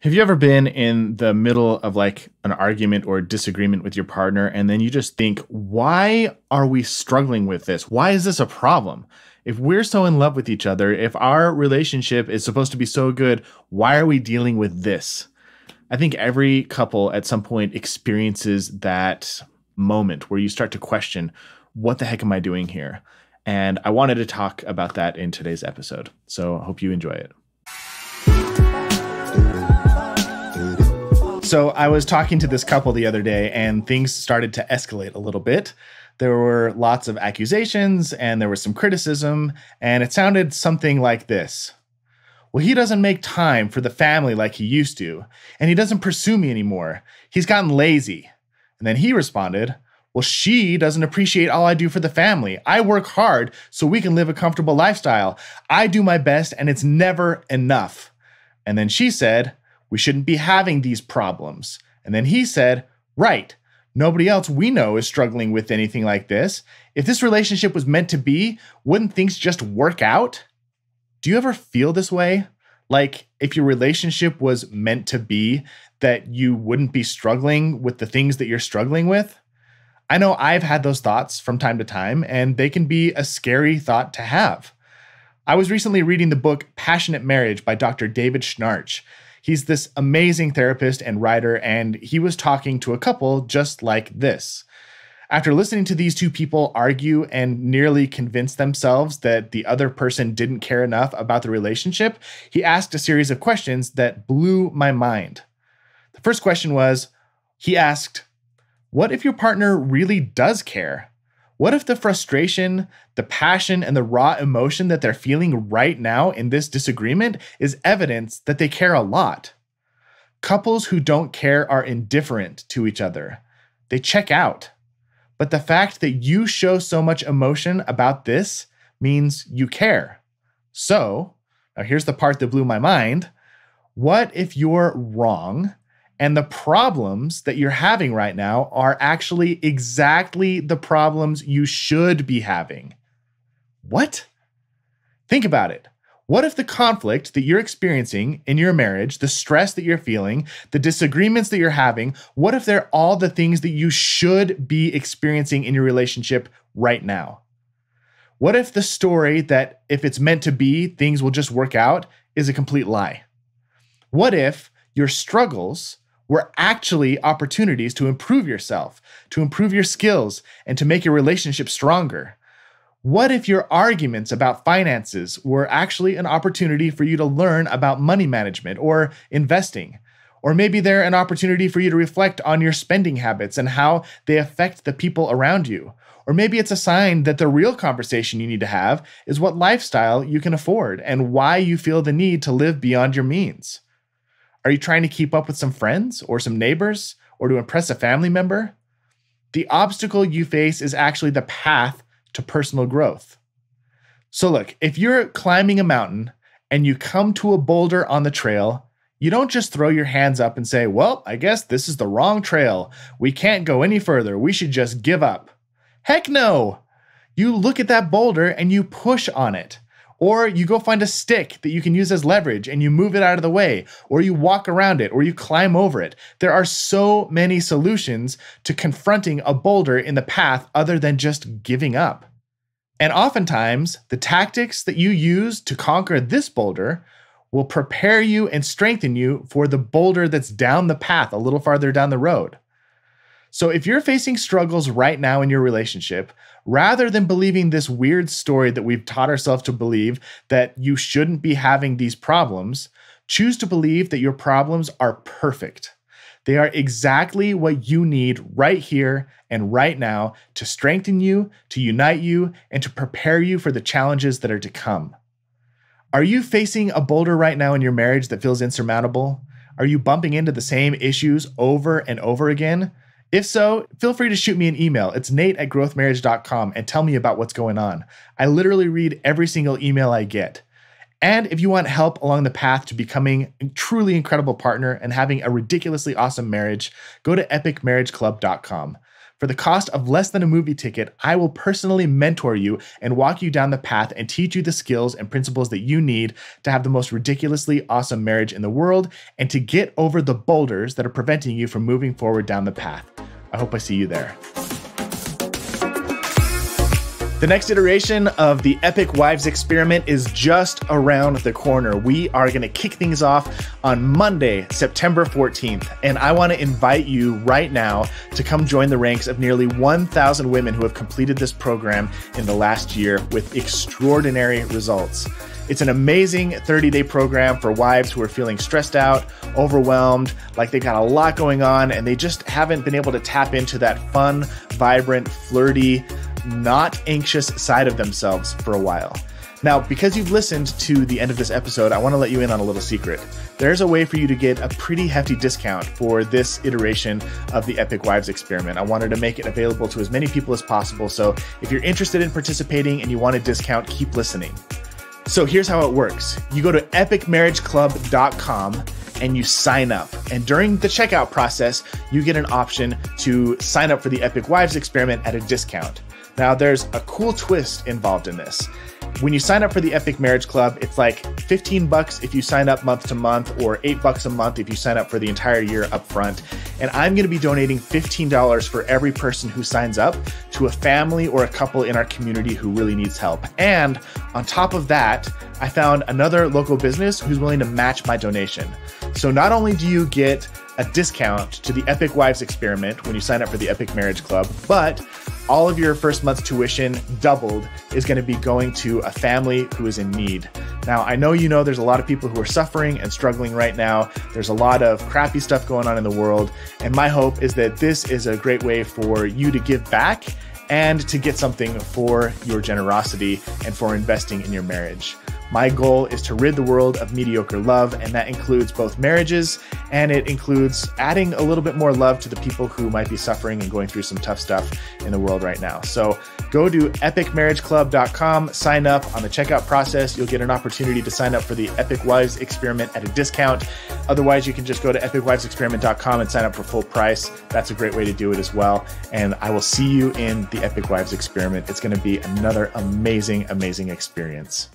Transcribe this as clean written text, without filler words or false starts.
Have you ever been in the middle of like an argument or disagreement with your partner, and then you just think, why are we struggling with this? Why is this a problem? If we're so in love with each other, if our relationship is supposed to be so good, why are we dealing with this? I think every couple at some point experiences that moment where you start to question, what the heck am I doing here? And I wanted to talk about that in today's episode. So I hope you enjoy it. So I was talking to this couple the other day and things started to escalate a little bit. There were lots of accusations and there was some criticism, and it sounded something like this. Well, he doesn't make time for the family like he used to, and he doesn't pursue me anymore. He's gotten lazy. And then he responded, well, she doesn't appreciate all I do for the family. I work hard so we can live a comfortable lifestyle. I do my best and it's never enough. And then she said, we shouldn't be having these problems. And then he said, right, nobody else we know is struggling with anything like this. If this relationship was meant to be, wouldn't things just work out? Do you ever feel this way? Like if your relationship was meant to be, that you wouldn't be struggling with the things that you're struggling with? I know I've had those thoughts from time to time, and they can be a scary thought to have. I was recently reading the book Passionate Marriage by Dr. David Schnarch. He's this amazing therapist and writer, and he was talking to a couple just like this. After listening to these two people argue and nearly convince themselves that the other person didn't care enough about the relationship, he asked a series of questions that blew my mind. The first question was, he asked, what if your partner really does care? What if the frustration, the passion, and the raw emotion that they're feeling right now in this disagreement is evidence that they care a lot? Couples who don't care are indifferent to each other. They check out. But the fact that you show so much emotion about this means you care. So, now here's the part that blew my mind. What if you're wrong? And the problems that you're having right now are actually exactly the problems you should be having. What? Think about it. What if the conflict that you're experiencing in your marriage, the stress that you're feeling, the disagreements that you're having, what if they're all the things that you should be experiencing in your relationship right now? What if the story that if it's meant to be, things will just work out is a complete lie? What if your struggles were actually opportunities to improve yourself, to improve your skills, and to make your relationship stronger? What if your arguments about finances were actually an opportunity for you to learn about money management or investing? Or maybe they're an opportunity for you to reflect on your spending habits and how they affect the people around you. Or maybe it's a sign that the real conversation you need to have is what lifestyle you can afford and why you feel the need to live beyond your means. Are you trying to keep up with some friends or some neighbors or to impress a family member? The obstacle you face is actually the path to personal growth. So look, if you're climbing a mountain and you come to a boulder on the trail, you don't just throw your hands up and say, well, I guess this is the wrong trail. We can't go any further. We should just give up. Heck no. You look at that boulder and you push on it. Or you go find a stick that you can use as leverage and you move it out of the way, or you walk around it, or you climb over it. There are so many solutions to confronting a boulder in the path other than just giving up. And oftentimes, the tactics that you use to conquer this boulder will prepare you and strengthen you for the boulder that's down the path a little farther down the road. So if you're facing struggles right now in your relationship, rather than believing this weird story that we've taught ourselves to believe that you shouldn't be having these problems, choose to believe that your problems are perfect. They are exactly what you need right here and right now to strengthen you, to unite you, and to prepare you for the challenges that are to come. Are you facing a boulder right now in your marriage that feels insurmountable? Are you bumping into the same issues over and over again? If so, feel free to shoot me an email. It's nate@growthmarriage.com and tell me about what's going on. I literally read every single email I get. And if you want help along the path to becoming a truly incredible partner and having a ridiculously awesome marriage, go to epicmarriageclub.com. For the cost of less than a movie ticket, I will personally mentor you and walk you down the path and teach you the skills and principles that you need to have the most ridiculously awesome marriage in the world and to get over the boulders that are preventing you from moving forward down the path. I hope I see you there. The next iteration of the Epic Wives Experiment is just around the corner. We are going to kick things off on Monday, September 14th, and I want to invite you right now to come join the ranks of nearly 1,000 women who have completed this program in the last year with extraordinary results. It's an amazing 30-day program for wives who are feeling stressed out, overwhelmed, like they've got a lot going on, and they just haven't been able to tap into that fun, vibrant, flirty, not anxious side of themselves for a while. Now, because you've listened to the end of this episode, I want to let you in on a little secret. There's a way for you to get a pretty hefty discount for this iteration of the Epic Wives Experiment. I wanted to make it available to as many people as possible, so if you're interested in participating and you want a discount, keep listening. So here's how it works. You go to epicmarriageclub.com and you sign up. And during the checkout process, you get an option to sign up for the Epic Wives Experiment at a discount. Now, there's a cool twist involved in this. When you sign up for the Epic Marriage Club, it's like $15 if you sign up month to month, or $8 a month if you sign up for the entire year up front. And I'm going to be donating $15 for every person who signs up to a family or a couple in our community who really needs help. And on top of that, I found another local business who's willing to match my donation. So not only do you get a discount to the Epic Wives Experiment when you sign up for the Epic Marriage Club, but all of your first month's tuition doubled is going to be going to a family who is in need. Now, I know there's a lot of people who are suffering and struggling right now. There's a lot of crappy stuff going on in the world. And my hope is that this is a great way for you to give back and to get something for your generosity and for investing in your marriage. My goal is to rid the world of mediocre love, and that includes both marriages, and it includes adding a little bit more love to the people who might be suffering and going through some tough stuff in the world right now. So go to epicmarriageclub.com, sign up. On the checkout process, you'll get an opportunity to sign up for the Epic Wives Experiment at a discount. Otherwise, you can just go to epicwivesexperiment.com and sign up for full price. That's a great way to do it as well. And I will see you in the Epic Wives Experiment. It's going to be another amazing, amazing experience.